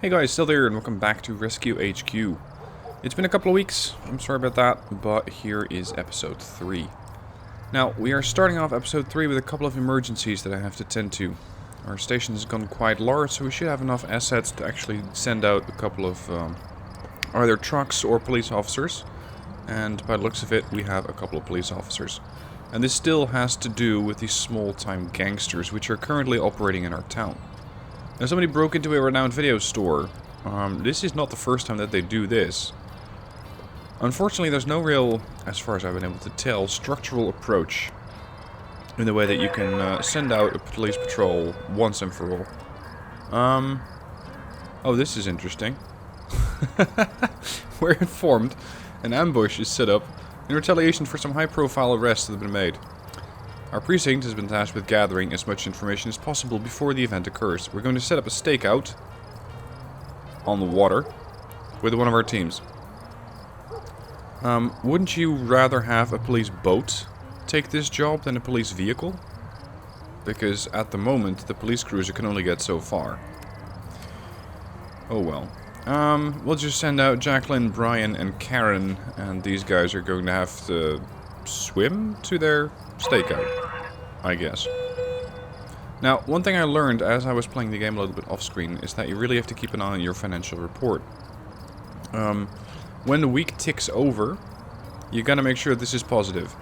Hey guys, still there and welcome back to Rescue HQ. It's been a couple of weeks, I'm sorry about that, but here is episode 3. Now, we are starting off episode 3 with a couple of emergencies that I have to tend to. Our station has gone quite large, so we should have enough assets to actually send out a couple of either trucks or police officers. And by the looks of it, we have a couple of police officers. And this still has to do with these small-time gangsters which are currently operating in our town. Now, somebody broke into a renowned video store. This is not the first time that they do this. Unfortunately, there's no real, as far as I've been able to tell, structural approach in the way that you can send out a police patrol once and for all. Oh, this is interesting. We're informed an ambush is set up in retaliation for some high-profile arrests that have been made. Our precinct has been tasked with gathering as much information as possible before the event occurs. We're going to set up a stakeout on the water with one of our teams. Wouldn't you rather have a police boat take this job than a police vehicle? Because at the moment, the police cruiser can only get so far. Oh well. We'll just send out Jacqueline, Brian, and Karen, and these guys are going to have to swim to their stakeout, I guess. Now, one thing I learned as I was playing the game a little bit off-screen is that you really have to keep an eye on your financial report. When the week ticks over, you gotta make sure this is positive.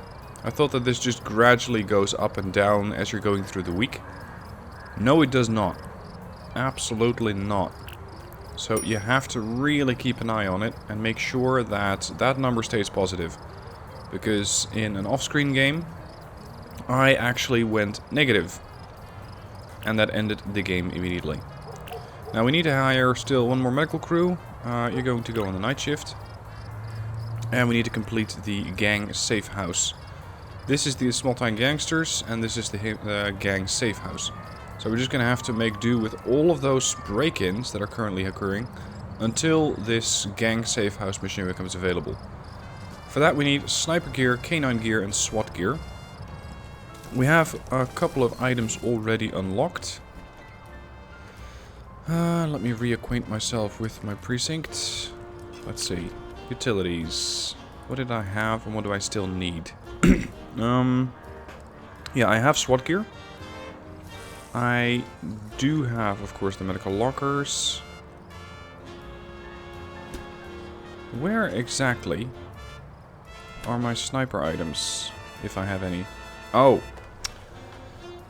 I thought that this just gradually goes up and down as you're going through the week. No, it does not. Absolutely not. So you have to really keep an eye on it and make sure that that number stays positive. Because in an off-screen game, I actually went negative. And that ended the game immediately. Now we need to hire still one more medical crew. You're going to go on the night shift. And we need to complete the gang safe house. This is the small-time gangsters, and this is the gang safe house. So we're just going to have to make do with all of those break-ins that are currently occurring until this gang safe house mission becomes available. For that we need sniper gear, canine gear, and SWAT gear. We have a couple of items already unlocked. Let me reacquaint myself with my precinct. Let's see. Utilities. What did I have and what do I still need? Yeah, I have SWAT gear. I do have, of course, the medical lockers. Where exactly are my sniper items, if I have any? Oh!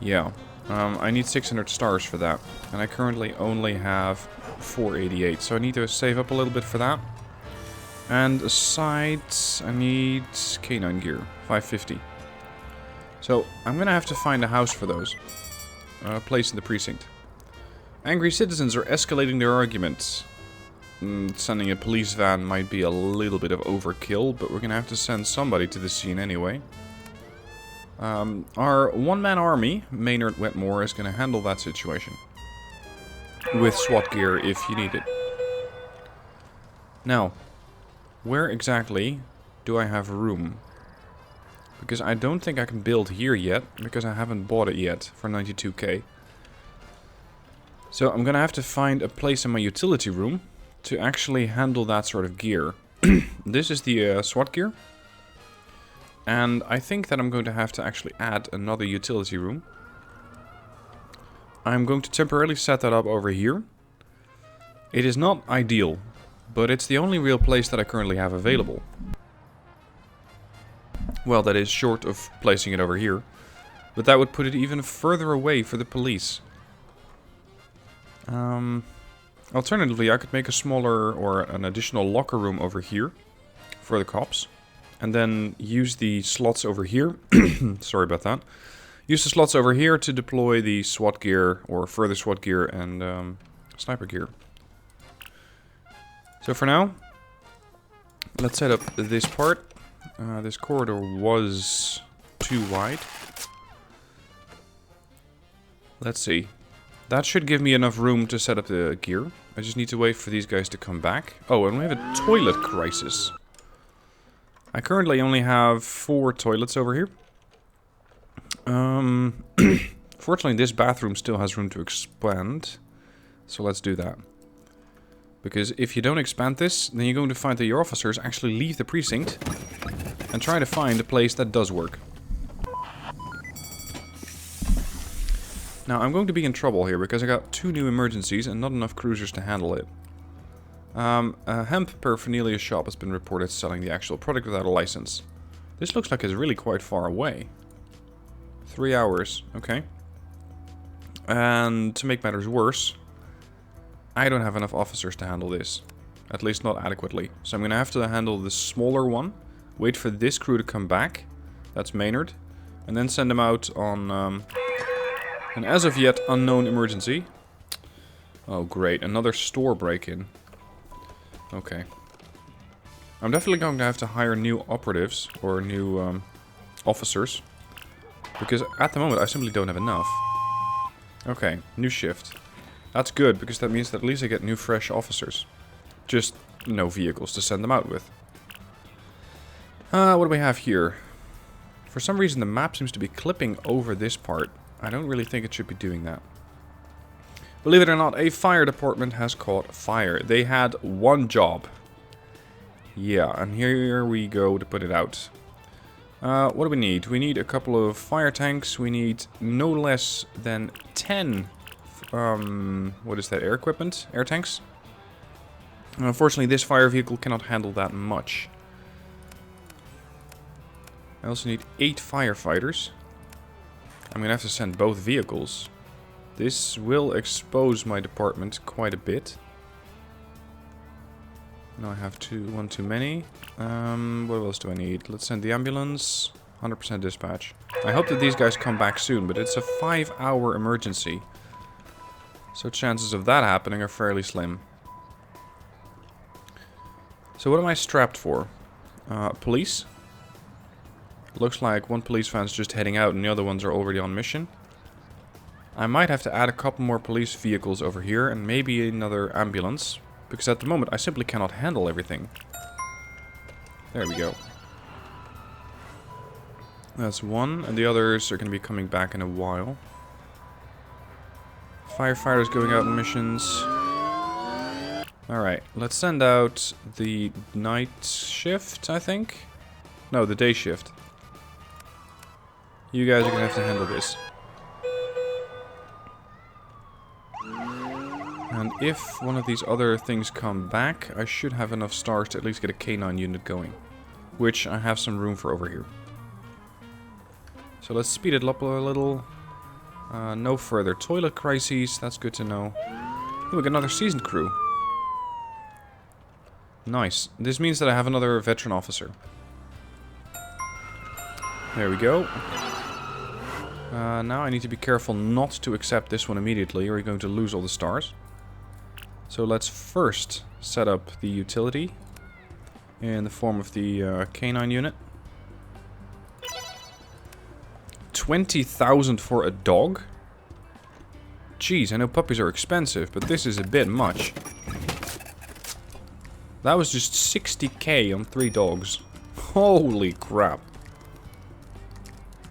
Yeah. I need 600 stars for that. And I currently only have 488, so I need to save up a little bit for that. And aside, I need canine gear, 550. So, I'm gonna have to find a house for those. A place in the precinct. Angry citizens are escalating their arguments. Sending a police van might be a little bit of overkill, but we're gonna have to send somebody to the scene anyway. Our one-man army, Maynard Wetmore, is going to handle that situation. With SWAT gear if you need it. Now, where exactly do I have room? Because I don't think I can build here yet, because I haven't bought it yet for 92k. So I'm going to have to find a place in my utility room to actually handle that sort of gear. This is the SWAT gear. And I think that I'm going to have to actually add another utility room. I'm going to temporarily set that up over here. It is not ideal, but it's the only real place that I currently have available. Well, that is short of placing it over here. But that would put it even further away for the police. Alternatively, I could make a smaller or an additional locker room over here for the cops. And then use the slots over here. Sorry about that. Use the slots over here to deploy the SWAT gear or further SWAT gear and sniper gear. So for now, let's set up this part. This corridor was too wide. Let's see. That should give me enough room to set up the gear. I just need to wait for these guys to come back. Oh, and we have a toilet crisis. I currently only have 4 toilets over here. Fortunately, this bathroom still has room to expand. So let's do that. Because if you don't expand this, then you're going to find that your officers actually leave the precinct and try to find a place that does work. Now, I'm going to be in trouble here because I got 2 new emergencies and not enough cruisers to handle it. A hemp paraphernalia shop has been reported selling the actual product without a license. This looks like it's really quite far away. 3 hours, okay. And to make matters worse, I don't have enough officers to handle this. At least not adequately. So I'm going to have to handle the smaller one, wait for this crew to come back, that's Maynard, and then send them out on an as of yet unknown emergency. Oh great, another store break-in. Okay. I'm definitely going to have to hire new operatives, or new officers. Because at the moment I simply don't have enough. Okay, new shift. That's good, because that means that at least I get new fresh officers. Just no vehicles to send them out with. What do we have here? For some reason the map seems to be clipping over this part. I don't really think it should be doing that. Believe it or not, a fire department has caught fire. They had one job. Yeah, and here we go to put it out. What do we need? We need a couple of fire tanks. We need no less than 10... what is that? Air equipment? Air tanks? Unfortunately, this fire vehicle cannot handle that much. I also need 8 firefighters. I'm gonna have to send both vehicles. This will expose my department quite a bit. Now I have one too many. What else do I need? Let's send the ambulance. 100% dispatch. I hope that these guys come back soon, but it's a 5-hour emergency. So chances of that happening are fairly slim. So what am I strapped for? Police. Looks like one police van's just heading out and the other ones are already on mission. I might have to add a couple more police vehicles over here and maybe another ambulance. Because at the moment I simply cannot handle everything. There we go. That's one, and the others are going to be coming back in a while. Firefighters going out on missions. Alright, let's send out the night shift, I think? No, the day shift. You guys are going to have to handle this. And if one of these other things come back, I should have enough stars to at least get a K9 unit going. Which I have some room for over here. So let's speed it up a little. No further toilet crises, that's good to know. Oh, we got another seasoned crew. Nice. This means that I have another veteran officer. There we go. Now I need to be careful not to accept this one immediately, or you're going to lose all the stars. So let's first set up the utility in the form of the K9 unit. 20,000 for a dog? Jeez, I know puppies are expensive, but this is a bit much. That was just 60k on 3 dogs. Holy crap.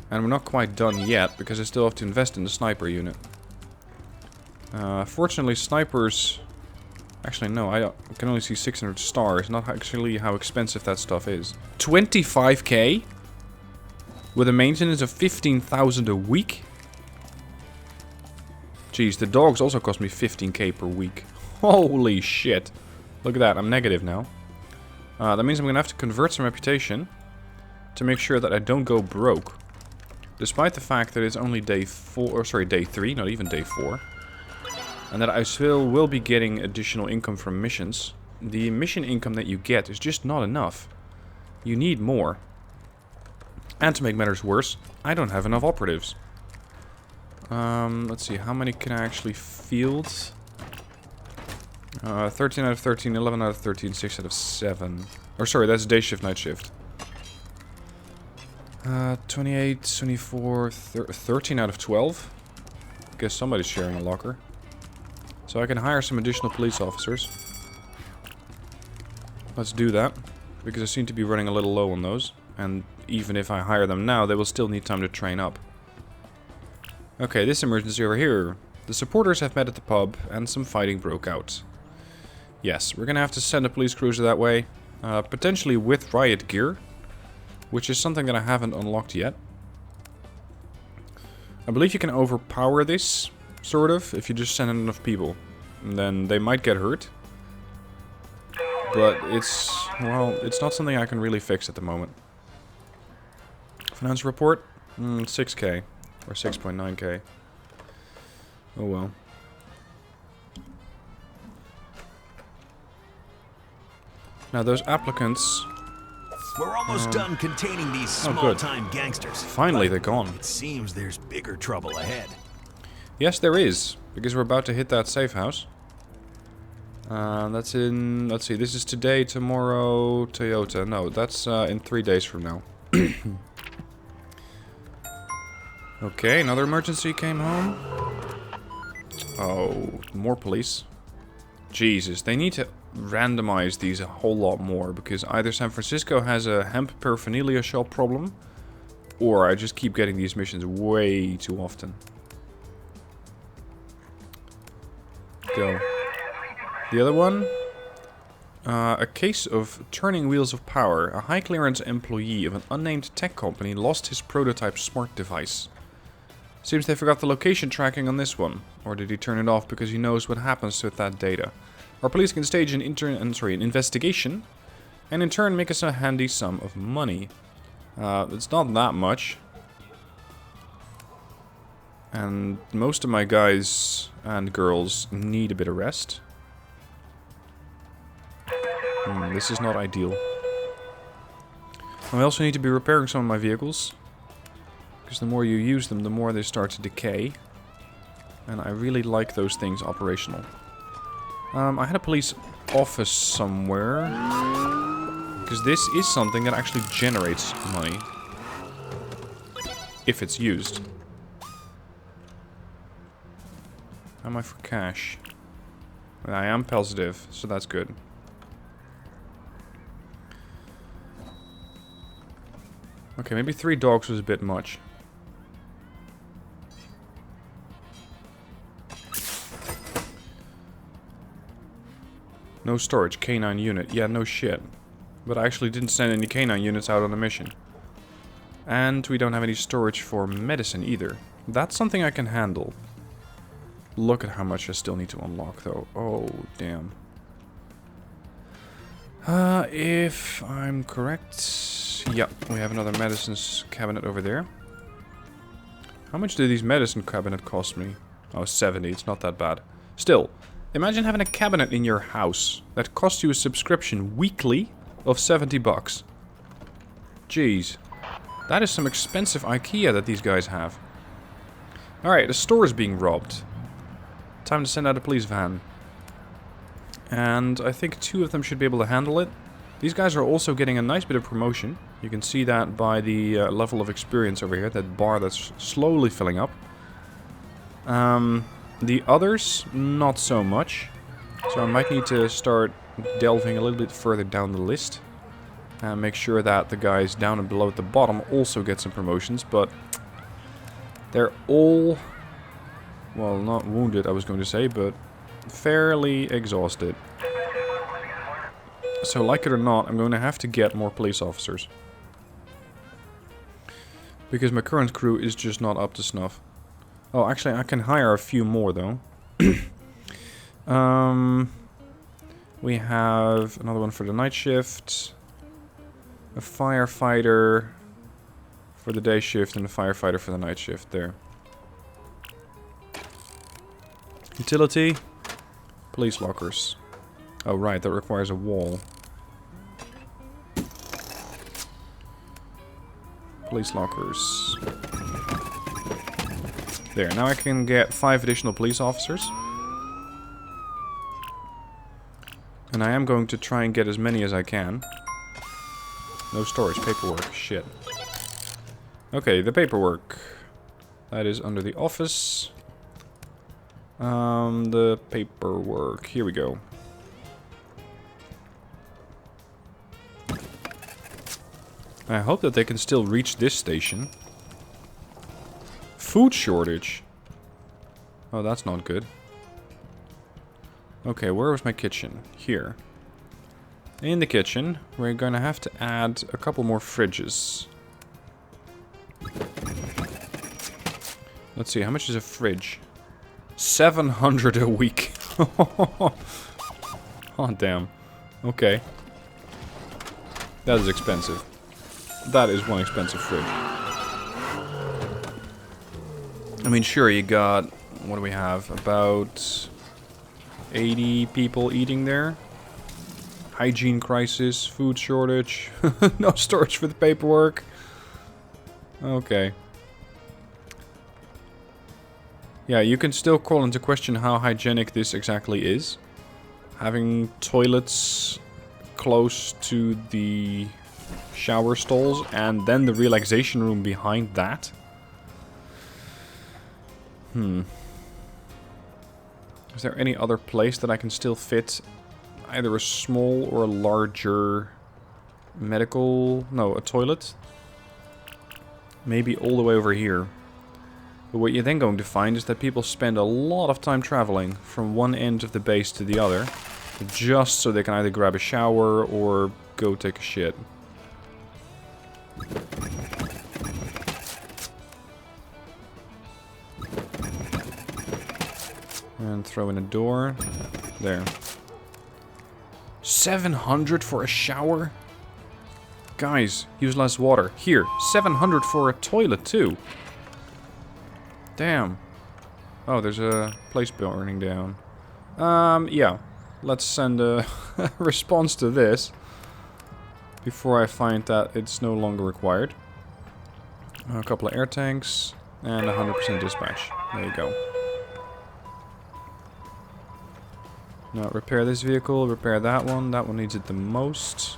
And we're not quite done yet, because I still have to invest in the sniper unit. Fortunately, snipers... Actually, no, I can only see 600 stars. Not actually how expensive that stuff is. 25k? With a maintenance of 15,000 a week? Jeez, the dogs also cost me 15k per week. Holy shit. Look at that, I'm negative now. That means I'm gonna have to convert some reputation to make sure that I don't go broke. Despite the fact that it's only day 3, not even day 4. And that I still will be getting additional income from missions. The mission income that you get is just not enough. You need more. And to make matters worse, I don't have enough operatives. Let's see, how many can I actually field? 13 out of 13, 11 out of 13, 6 out of 7. Or sorry, that's day shift, night shift. 28, 24, 13 out of 12. Guess somebody's sharing a locker. So I can hire some additional police officers. Let's do that. Because I seem to be running a little low on those. And even if I hire them now, they will still need time to train up. Okay, this emergency over here. The supporters have met at the pub, and some fighting broke out. Yes, we're gonna have to send a police cruiser that way. Potentially with riot gear. Which is something that I haven't unlocked yet. I believe you can overpower this, sort of, if you just send in enough people. And then they might get hurt. But it's, well, it's not something I can really fix at the moment. Finance report? 6k. Or 6.9k. Oh well. Now those applicants... We're almost done containing these small-time gangsters. Finally, they're gone. It seems there's bigger trouble ahead. Yes, there is. Because we're about to hit that safe house. That's in... Let's see, this is today, tomorrow, Toyota. No, that's in 3 days from now. Okay, another emergency came home. Oh, more police. Jesus, they need to randomize these a whole lot more, because either San Francisco has a hemp paraphernalia shop problem, or I just keep getting these missions way too often. Go. The other one? A case of turning wheels of power. A high clearance employee of an unnamed tech company lost his prototype smart device. Seems they forgot the location tracking on this one. Or did he turn it off because he knows what happens with that data? Our police can stage an investigation, and in turn make us a handy sum of money. It's not that much. And most of my guys and girls need a bit of rest. This is not ideal. I also need to be repairing some of my vehicles. Because the more you use them, the more they start to decay. And I really like those things operational. I had a police office somewhere. Because this is something that actually generates money. If it's used. How am I for cash? I am positive, so that's good. Okay, maybe 3 dogs was a bit much. No storage, canine unit. Yeah, no shit. But I actually didn't send any canine units out on a mission. And we don't have any storage for medicine either. That's something I can handle. Look at how much I still need to unlock though. Oh, damn. If I'm correct... yeah, we have another medicines cabinet over there. How much do these medicine cabinet cost me? Oh, 70. It's not that bad. Still, imagine having a cabinet in your house that costs you a subscription weekly of 70 bucks. Jeez. That is some expensive IKEA that these guys have. Alright, the store is being robbed. Time to send out a police van. And I think 2 of them should be able to handle it. These guys are also getting a nice bit of promotion. You can see that by the level of experience over here. That bar that's slowly filling up. The others, not so much. So I might need to start delving a little bit further down the list. And make sure that the guys down and below at the bottom also get some promotions. But they're all... well, not wounded, I was going to say, but fairly exhausted. So, like it or not, I'm going to have to get more police officers. Because my current crew is just not up to snuff. Oh, actually, I can hire a few more, though. We have another one for the night shift. A firefighter for the day shift and a firefighter for the night shift there. Utility. Police lockers. Oh, right, that requires a wall. Police lockers. There, now I can get 5 additional police officers. And I am going to try and get as many as I can. No storage, paperwork, shit. Okay, the paperwork. That is under the office. The paperwork. Here we go. I hope that they can still reach this station. Food shortage. Oh, that's not good. Okay, where was my kitchen? Here. In the kitchen, we're gonna have to add a couple more fridges. Let's see, how much is a fridge? 700 a week. Oh, damn. Okay. That is expensive. That is one expensive fridge. I mean, sure, you got... What do we have? About 80 people eating there. Hygiene crisis, food shortage, no storage for the paperwork. Okay. Yeah, you can still call into question how hygienic this exactly is. Having toilets close to the shower stalls and then the relaxation room behind that. Is there any other place that I can still fit either a small or a larger medical... No, a toilet? Maybe all the way over here. But what you're then going to find is that people spend a lot of time traveling from one end of the base to the other, just so they can either grab a shower or go take a shit. And throw in a door. There. 700 for a shower? Guys, use less water. Here, 700 for a toilet too. Damn. Oh, there's a place burning down. Yeah. Let's send a response to this before I find that it's no longer required. A couple of air tanks and 100% dispatch. There you go. Now repair this vehicle, repair that one. That one needs it the most.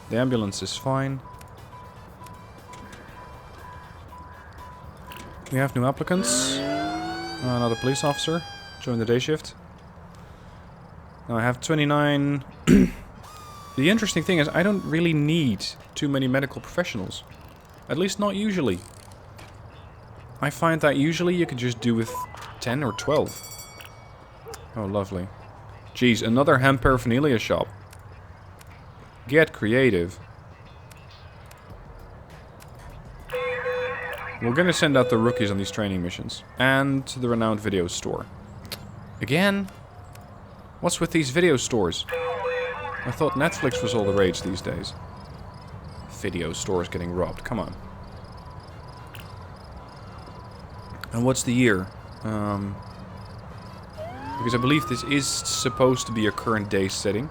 The ambulance is fine. We have new applicants. Another police officer. Join the day shift. Now I have 29. The interesting thing is I don't really need too many medical professionals. At least not usually. I find that usually you can just do with 10 or 12. Oh, lovely. Jeez, another hemp paraphernalia shop. Get creative. We're gonna send out the rookies on these training missions. And the renowned video store. Again? What's with these video stores? I thought Netflix was all the rage these days. Video stores getting robbed, come on. And what's the year? Because I believe this is supposed to be a current day setting.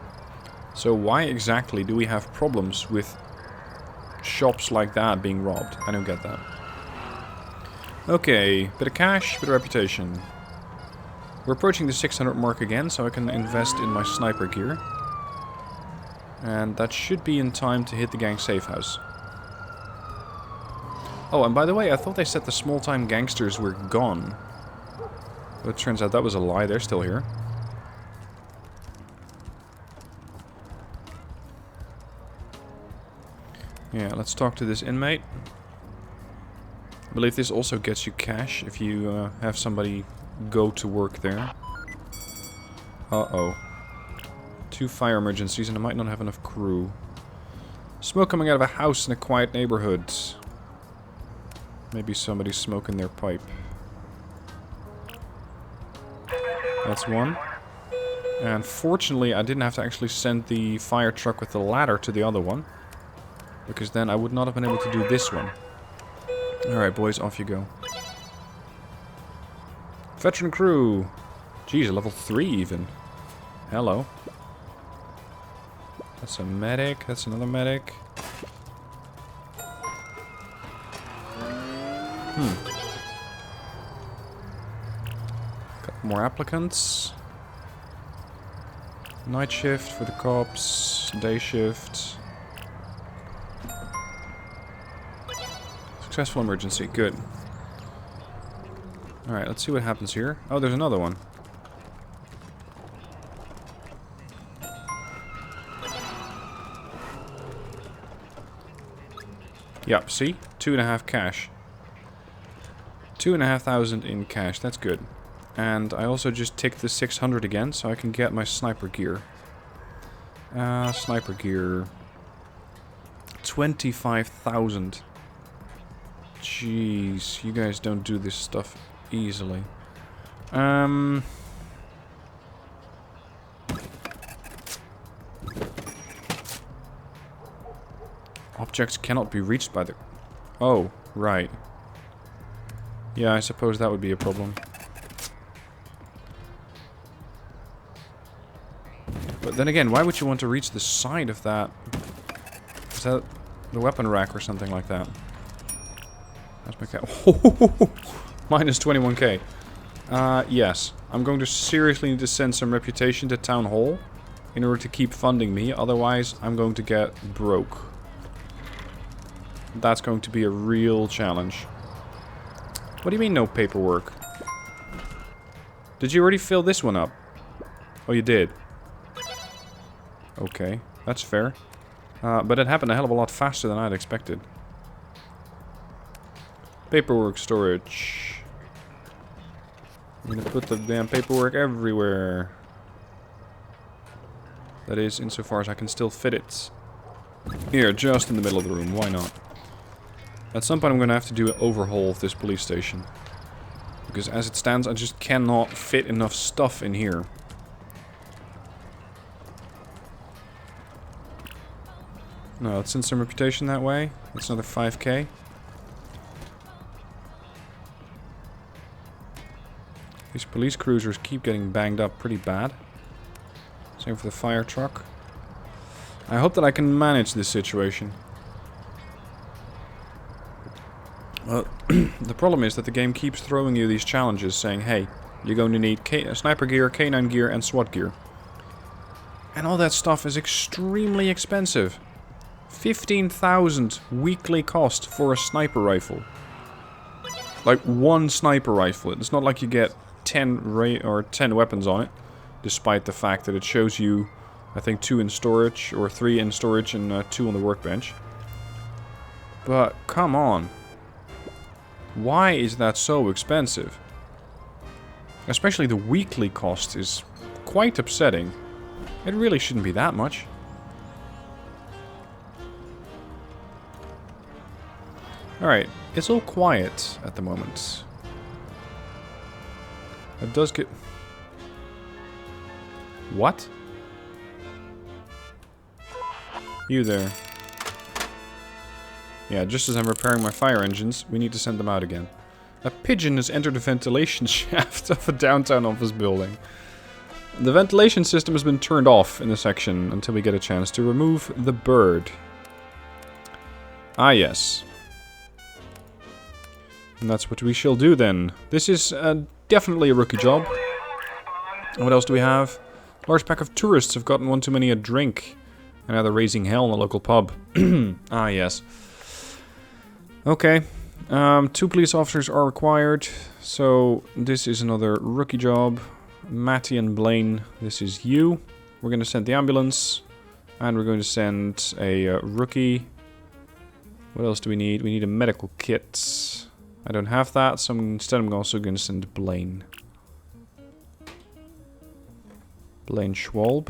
So why exactly do we have problems with shops like that being robbed? I don't get that. Okay, bit of cash, bit of reputation. We're approaching the 600 mark again, so I can invest in my sniper gear. And that should be in time to hit the gang safe house. Oh, and by the way, I thought they said the small-time gangsters were gone. But it turns out that was a lie, they're still here. Yeah, let's talk to this inmate. I believe this also gets you cash if you have somebody go to work there. Uh-oh. 2 fire emergencies and I might not have enough crew. Smoke coming out of a house in a quiet neighborhood. Maybe somebody's smoking their pipe. That's one. And fortunately I didn't have to actually send the fire truck with the ladder to the other one. Because then I would not have been able to do this one. Alright boys, off you go. Veteran crew! Jeez, level 3 even. Hello. That's a medic, that's another medic. Couple more applicants. Night shift for the cops, day shift. Successful emergency, good. Alright, let's see what happens here. Oh, there's another one. Yep, see? 2.5 cash. 2,500 in cash, that's good. And I also just ticked the 600 again, so I can get my sniper gear. Sniper gear. 25,000. Jeez, you guys don't do this stuff easily. Objects cannot be reached by the... Oh, right. Yeah, I suppose that would be a problem. But then again, why would you want to reach the side of that? Is that the weapon rack or something like that? That's my cat. Minus 21k. Yes. I'm going to seriously need to send some reputation to Town Hall in order to keep funding me. Otherwise, I'm going to get broke. That's going to be a real challenge. What do you mean no paperwork? Did you already fill this one up? Oh, you did. Okay, that's fair. But it happened a hell of a lot faster than I'd expected. Paperwork storage. I'm gonna put the damn paperwork everywhere. That is, insofar as I can still fit it. Here, just in the middle of the room, why not? At some point I'm gonna have to do an overhaul of this police station. Because as it stands, I just cannot fit enough stuff in here. No, let's send some reputation that way. That's another 5k. These police cruisers keep getting banged up pretty bad. Same for the fire truck. I hope that I can manage this situation. Well, the problem is that the game keeps throwing you these challenges saying, hey, you're going to need sniper gear, K9 gear, and SWAT gear. And all that stuff is extremely expensive. 15,000 weekly cost for a sniper rifle. Like one sniper rifle. It's not like you get 10 weapons on it, despite the fact that it shows you, I think, 2 in storage, or 3 in storage and 2 on the workbench. But come on. Why is that so expensive? Especially the weekly cost is quite upsetting. It really shouldn't be that much. Alright, it's all quiet at the moment. It does get... What? You there. Yeah, just as I'm repairing my fire engines, we need to send them out again. A pigeon has entered the ventilation shaft of a downtown office building. The ventilation system has been turned off in the section until we get a chance to remove the bird. Ah, yes. And that's what we shall do then. This is definitely a rookie job. What else do we have? Large pack of tourists have gotten one too many a drink. And now they're raising hell in a local pub. Ah, yes. Okay. 2 police officers are required. So this is another rookie job. Matty and Blaine, this is you. We're going to send the ambulance. And we're going to send a rookie. What else do we need? We need a medical kit. I don't have that, so instead I'm also going to send Blaine. Blaine Schwalb.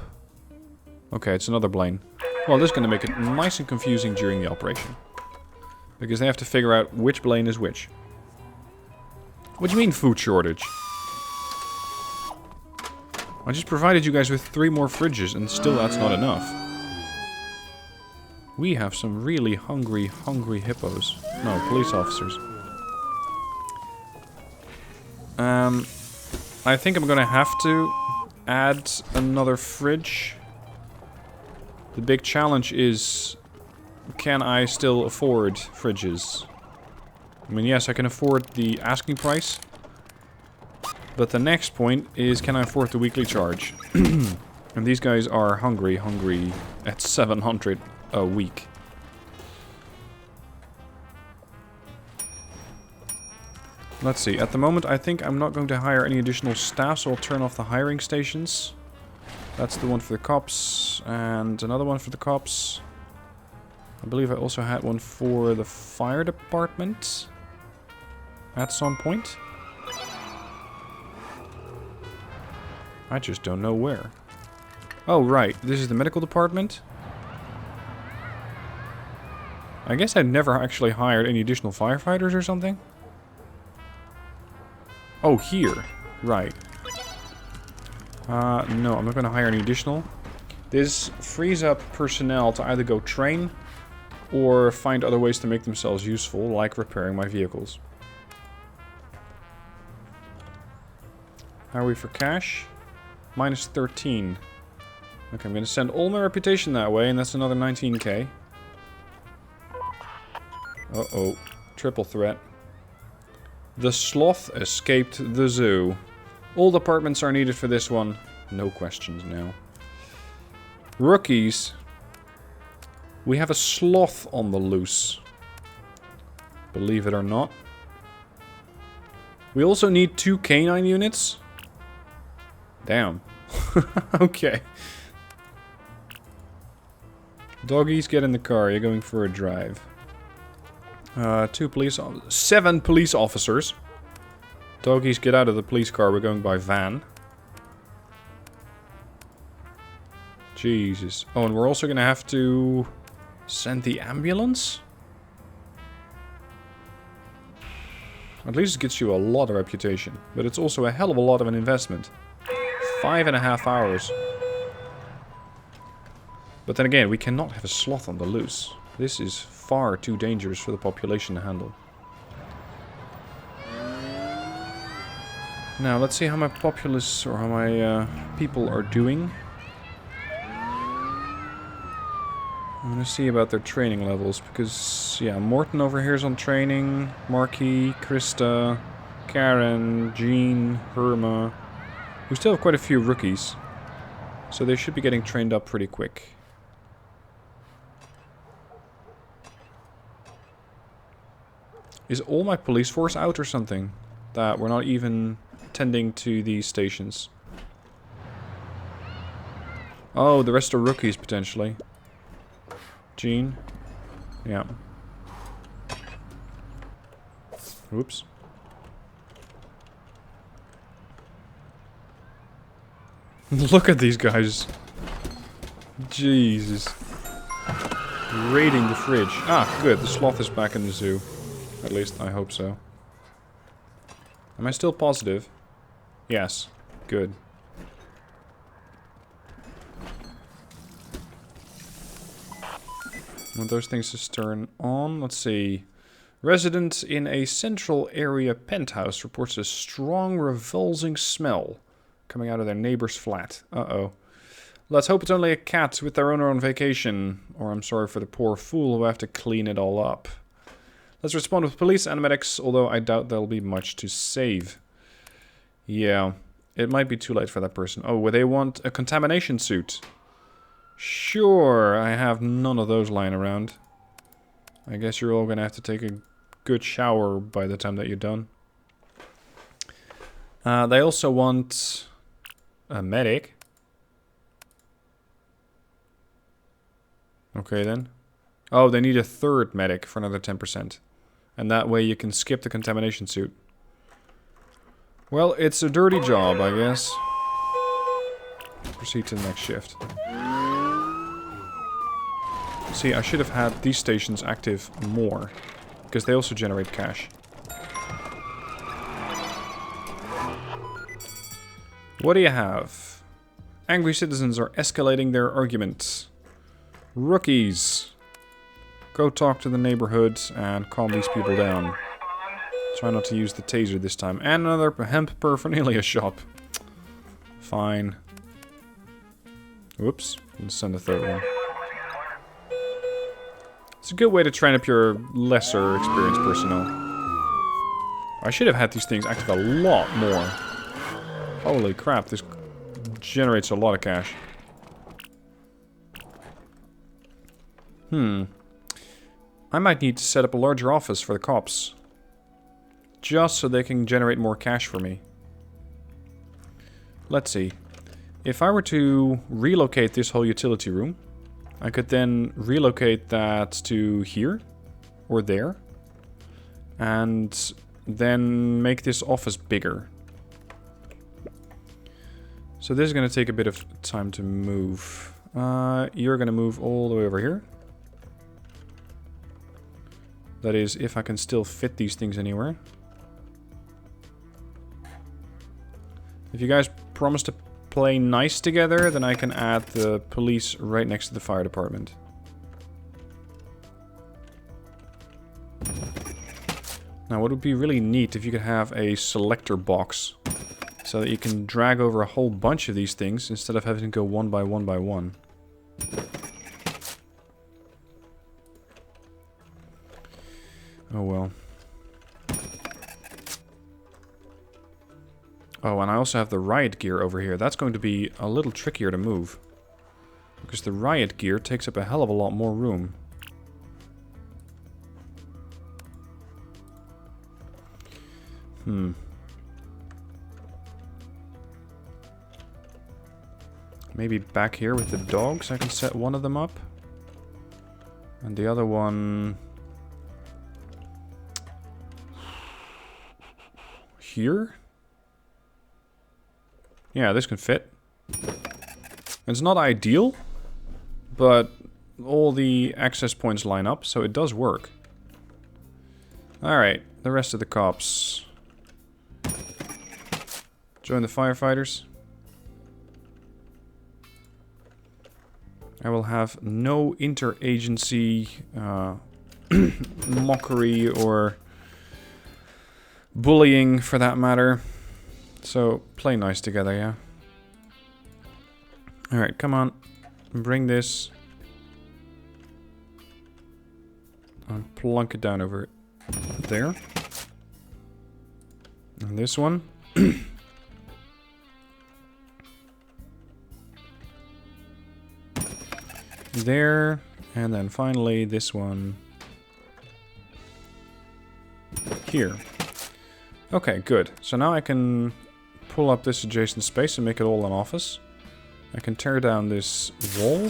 Okay, it's another Blaine. Well, this is going to make it nice and confusing during the operation. Because they have to figure out which Blaine is which. What do you mean, food shortage? I just provided you guys with 3 more fridges, and still that's not enough. We have some really hungry hippos. No, police officers. I think I'm gonna have to add another fridge. The big challenge is, can I still afford fridges? I mean, yes, I can afford the asking price. But the next point is, can I afford the weekly charge? And these guys are hungry at 700 a week. Let's see, at the moment I think I'm not going to hire any additional staff, so I'll turn off the hiring stations. That's the one for the cops, and another one for the cops. I believe I also had one for the fire department at some point. I just don't know where. Oh, right. This is the medical department. I guess I never actually hired any additional firefighters or something. Oh, here. Right. No, I'm not going to hire any additional. This frees up personnel to either go train or find other ways to make themselves useful, like repairing my vehicles. How are we for cash? Minus 13. Okay, I'm going to send all my reputation that way, and that's another 19k. Uh-oh. Triple threat. The sloth escaped the zoo. All departments are needed for this one. No questions now. Rookies. We have a sloth on the loose. Believe it or not. We also need 2 canine units. Damn. Okay. Doggies, get in the car. You're going for a drive. 7 police officers. Doggies, get out of the police car. We're going by van. Jesus. Oh, and we're also going to have to send the ambulance? At least it gets you a lot of reputation. But it's also a hell of a lot of an investment. 5.5 hours. But then again, we cannot have a sloth on the loose. This is far too dangerous for the population to handle. Now, let's see how my populace, or how my people are doing. I'm gonna see about their training levels, because, yeah, Morton over here is on training. Marquis, Krista, Karen, Jean, Herma. We still have quite a few rookies. So they should be getting trained up pretty quick. Is all my police force out or something? That we're not even tending to these stations. Oh, the rest are rookies, potentially. Jean. Yeah. Oops. Look at these guys. Jesus. Raiding the fridge. Ah, good. The sloth is back in the zoo. At least, I hope so. Am I still positive? Yes. Good. Want those things to turn on. Let's see. Resident in a central area penthouse reports a strong, revulsing smell coming out of their neighbor's flat. Uh-oh. Let's hope it's only a cat with their owner on vacation. Or I'm sorry for the poor fool who have to clean it all up. Let's respond with police and medics, although I doubt there'll be much to save. Yeah, it might be too late for that person. Oh, well, they want a contamination suit. Sure, I have none of those lying around. I guess you're all gonna have to take a good shower by the time that you're done. They also want a medic. Okay, then. Oh, they need a third medic for another 10%. And that way you can skip the contamination suit. Well, it's a dirty job, I guess. Proceed to the next shift. See, I should have had these stations active more. Because they also generate cash. What do you have? Angry citizens are escalating their arguments. Rookies. Go talk to the neighborhood and calm these people down. Try not to use the taser this time. And another hemp paraphernalia shop. Fine. Whoops. Let's send a third one. It's a good way to train up your lesser experienced personnel. I should have had these things active a lot more. Holy crap, this generates a lot of cash. I might need to set up a larger office for the cops. Just so they can generate more cash for me. Let's see. If I were to relocate this whole utility room, I could then relocate that to here. Or there. And then make this office bigger. So this is going to take a bit of time to move. You're going to move all the way over here. That is, if I can still fit these things anywhere. If you guys promise to play nice together, then I can add the police right next to the fire department. Now, what would be really neat if you could have a selector box, so that you can drag over a whole bunch of these things instead of having to go one by one by one. Oh well. Oh, and I also have the riot gear over here. That's going to be a little trickier to move, because the riot gear takes up a hell of a lot more room. Maybe back here with the dogs I can set one of them up. And the other one... here? Yeah, this can fit. It's not ideal, but all the access points line up, so it does work. Alright, the rest of the cops. Join the firefighters. I will have no interagency mockery or bullying for that matter. So, play nice together, yeah? Alright, come on. Bring this. And plunk it down over there. And this one. There. And then finally this one. Here. Okay, good. So now I can pull up this adjacent space and make it all an office. I can tear down this wall.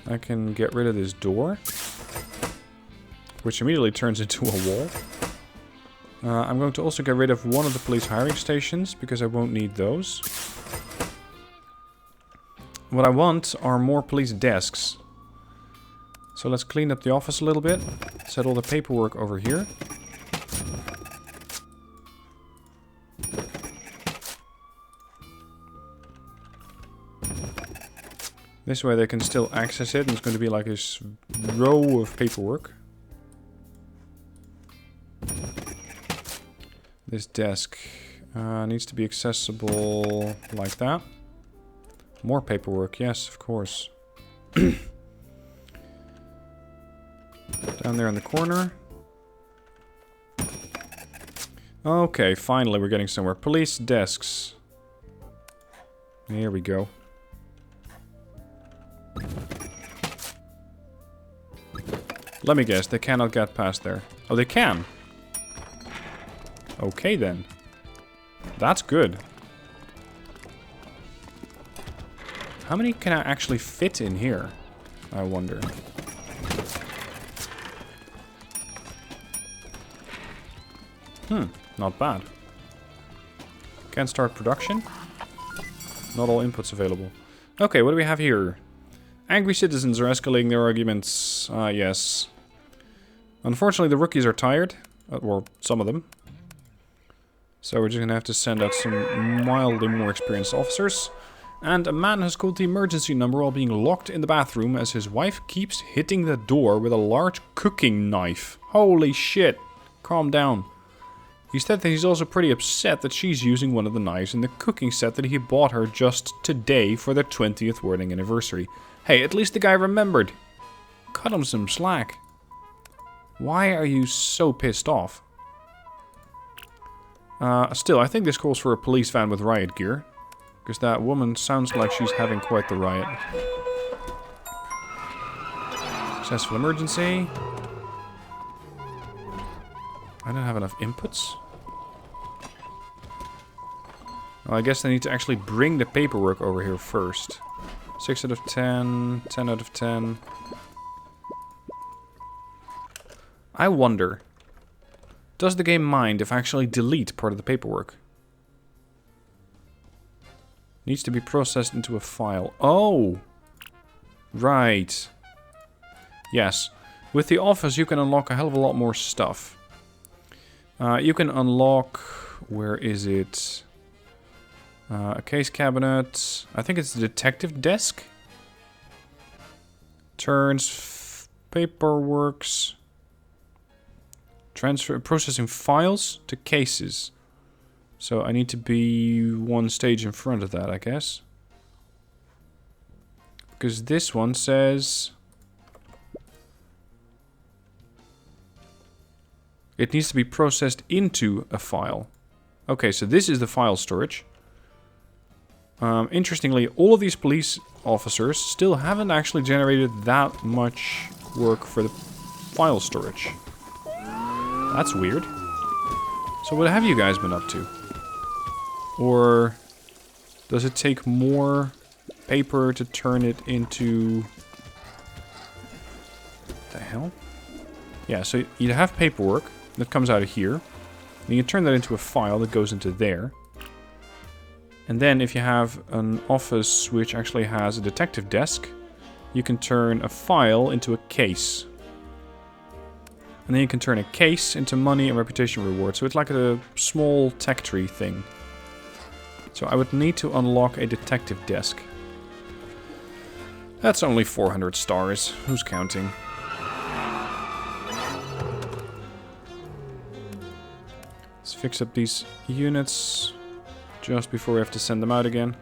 I can get rid of this door, which immediately turns into a wall. I'm going to also get rid of one of the police hiring stations, because I won't need those. What I want are more police desks. So let's clean up the office a little bit. Set all the paperwork over here. This way they can still access it, and it's going to be like this row of paperwork. This desk needs to be accessible like that. More paperwork, yes, of course. Down there in the corner. Okay, finally we're getting somewhere. Police desks. Here we go. Let me guess, they cannot get past there. Oh, they can. Okay then. That's good. How many can I actually fit in here? I wonder. Not bad. Can't start production. Not all inputs available. Okay, what do we have here? Angry citizens are escalating their arguments. Yes. Unfortunately, the rookies are tired. Or some of them. So we're just gonna have to send out some mildly more experienced officers. And a man has called the emergency number while being locked in the bathroom as his wife keeps hitting the door with a large cooking knife. Holy shit. Calm down. He said that he's also pretty upset that she's using one of the knives in the cooking set that he bought her just today for their 20th wedding anniversary. Hey, at least the guy remembered. Cut him some slack. Why are you so pissed off? Still, I think this calls for a police van with riot gear. Because that woman sounds like she's having quite the riot. Successful emergency. I don't have enough inputs. Well, I guess they need to actually bring the paperwork over here first. 6 out of 10, 10 out of 10. I wonder, does the game mind if I actually delete part of the paperwork? Needs to be processed into a file. Oh! Right. Yes. With the office, you can unlock a hell of a lot more stuff. You can unlock... Where is it? A case cabinet. I think it's the detective desk. Turns... Paperworks. Processing files to cases. So I need to be one stage in front of that, I guess. Because this one says... It needs to be processed into a file. Okay, so this is the file storage. Interestingly, all of these police officers still haven't actually generated that much work for the file storage. That's weird. So what have you guys been up to? Or does it take more paper to turn it into... What the hell? Yeah, so you have paperwork that comes out of here. And you can turn that into a file that goes into there. And then if you have an office which actually has a detective desk, you can turn a file into a case. And then you can turn a case into money and reputation reward. So it's like a small tech tree thing. So I would need to unlock a detective desk. That's only 400 stars. Who's counting? Let's fix up these units just before we have to send them out again.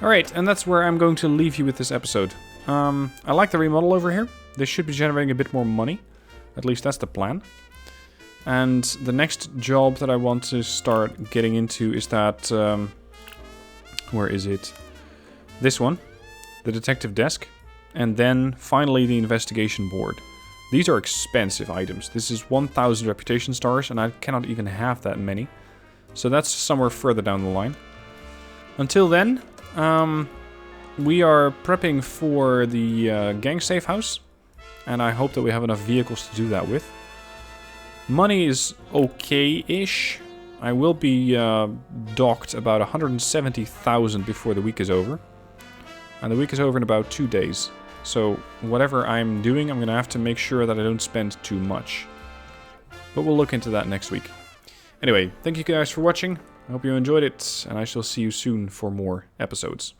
Alright, and that's where I'm going to leave you with this episode. I like the remodel over here. This should be generating a bit more money. At least that's the plan. And the next job that I want to start getting into is that... where is it? This one. The detective desk. And then, finally, the investigation board. These are expensive items. This is 1,000 reputation stars, and I cannot even have that many. So that's somewhere further down the line. Until then, we are prepping for the gang safe house. And I hope that we have enough vehicles to do that with. Money is okay-ish. I will be docked about 170,000 before the week is over. And the week is over in about 2 days. So whatever I'm doing, I'm going to have to make sure that I don't spend too much. But we'll look into that next week. Anyway, thank you guys for watching. I hope you enjoyed it. And I shall see you soon for more episodes.